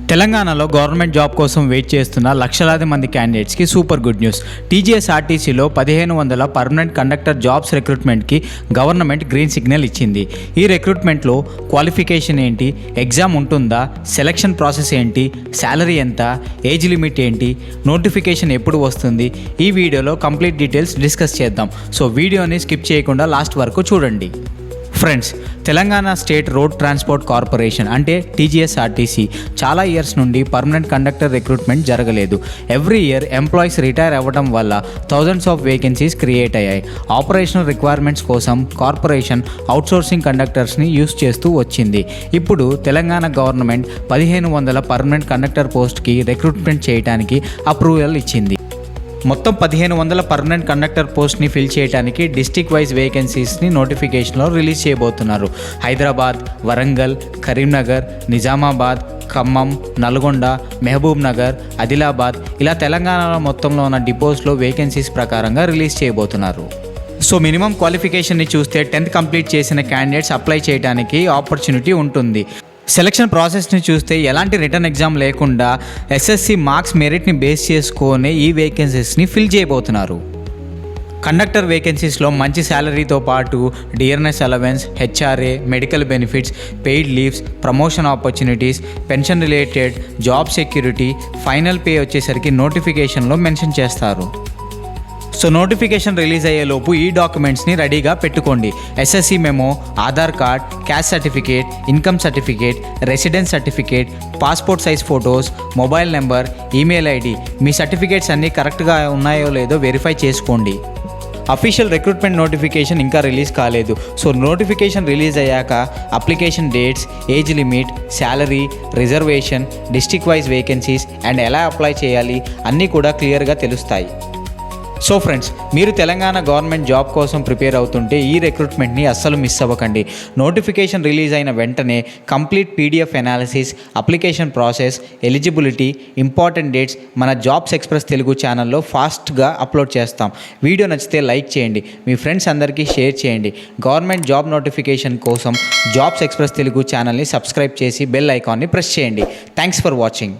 తెలంగాణలో government job కోసం wait చేస్తున్న లక్షలాది మంది క్యాండిడేట్స్కి సూపర్ గుడ్ న్యూస్. టీజీఎస్ఆర్టీసీలో 1500 పర్మనెంట్ కండక్టర్ జాబ్స్ రిక్రూట్మెంట్కి గవర్నమెంట్ గ్రీన్ సిగ్నల్ ఇచ్చింది. ఈ రిక్రూట్మెంట్లో క్వాలిఫికేషన్ ఏంటి, ఎగ్జామ్ ఉంటుందా, సెలక్షన్ ప్రాసెస్ ఏంటి, శాలరీ ఎంత, ఏజ్ లిమిట్ ఏంటి, నోటిఫికేషన్ ఎప్పుడు వస్తుంది, ఈ వీడియోలో కంప్లీట్ డీటెయిల్స్ డిస్కస్ చేద్దాం. సో వీడియోని స్కిప్ చేయకుండా లాస్ట్ వరకు చూడండి. Friends, Telangana state road transport corporation అంటే టీజీఎస్ఆర్టీసీ చాలా ఇయర్స్ నుండి పర్మనెంట్ కండక్టర్ రిక్రూట్మెంట్ జరగలేదు. ఎవ్రీ ఇయర్ ఎంప్లాయీస్ రిటైర్ అవ్వడం వల్ల థౌజండ్స్ ఆఫ్ వేకెన్సీస్ క్రియేట్ అయ్యాయి. ఆపరేషనల్ రిక్వైర్మెంట్స్ కోసం కార్పొరేషన్ అవుట్సోర్సింగ్ కండక్టర్స్ని యూస్ చేస్తూ వచ్చింది. ఇప్పుడు తెలంగాణ గవర్నమెంట్ 1500 పర్మనెంట్ కండక్టర్ పోస్ట్కి రిక్రూట్మెంట్ చేయడానికి అప్రూవల్ ఇచ్చింది. మొత్తం 1500 పర్మనెంట్ కండక్టర్ పోస్ట్ని ఫిల్ చేయడానికి డిస్టిక్ వైజ్ వేకెన్సీస్ని నోటిఫికేషన్లో రిలీజ్ చేయబోతున్నారు. హైదరాబాద్, వరంగల్, కరీంనగర్, నిజామాబాద్, ఖమ్మం, నల్గొండ, మహబూబ్ నగర్, ఆదిలాబాద్ ఇలా తెలంగాణలో మొత్తంలో ఉన్న డిపోస్లో వేకెన్సీస్ ప్రకారంగా రిలీజ్ చేయబోతున్నారు. సో మినిమం క్వాలిఫికేషన్ని చూస్తే 10th కంప్లీట్ చేసిన క్యాండిడేట్స్ అప్లై చేయడానికి ఆపర్చునిటీ ఉంటుంది. సెలక్షన్ ప్రాసెస్ని చూస్తే ఎలాంటి రిటర్న్ ఎగ్జామ్ లేకుండా ఎస్ఎస్సి మార్క్స్ మెరిట్ని బేస్ చేసుకొని ఈ వేకెన్సీస్ని ఫిల్ చేయబోతున్నారు. కండక్టర్ వేకెన్సీస్లో మంచి శాలరీతో పాటు DRS allowance, HRA, medical benefits, paid leaves, promotion opportunities, pension related, job security, final pay వచ్చేసరికి నోటిఫికేషన్లో మెన్షన్ చేస్తారు. సో నోటిఫికేషన్ రిలీజ్ అయ్యేలోపు ఈ డాక్యుమెంట్స్ని రెడీగా పెట్టుకోండి. SSC memo, Aadhaar card, caste certificate, income certificate, residence certificate, passport size photos, mobile number, email ID, మీ సర్టిఫికేట్స్ అన్నీ కరెక్ట్గా ఉన్నాయో లేదో వెరిఫై చేసుకోండి. అఫీషియల్ రిక్రూట్మెంట్ నోటిఫికేషన్ ఇంకా రిలీజ్ కాలేదు. సో నోటిఫికేషన్ రిలీజ్ అయ్యాక application dates, age limit, salary, reservation, district wise vacancies and ఎలా అప్లై చేయాలి అన్నీ కూడా క్లియర్గా తెలుస్తాయి. సో ఫ్రెండ్స్, మీరు తెలంగాణ గవర్నమెంట్ జాబ్ కోసం ప్రిపేర్ అవుతుంటే ఈ రిక్రూట్మెంట్ని అస్సలు మిస్ అవ్వకండి. నోటిఫికేషన్ రిలీజ్ అయిన వెంటనే complete PDF analysis, application process, eligibility, important dates మన జాబ్స్ ఎక్స్ప్రెస్ తెలుగు ఛానల్లో ఫాస్ట్గా అప్లోడ్ చేస్తాం. వీడియో నచ్చితే లైక్ చేయండి, మీ ఫ్రెండ్స్ అందరికీ షేర్ చేయండి. గవర్నమెంట్ జాబ్ నోటిఫికేషన్ కోసం జాబ్స్ ఎక్స్ప్రెస్ తెలుగు ఛానల్ని సబ్స్క్రైబ్ చేసి బెల్ ఐకాన్ని ప్రెస్ చేయండి. Thanks for watching.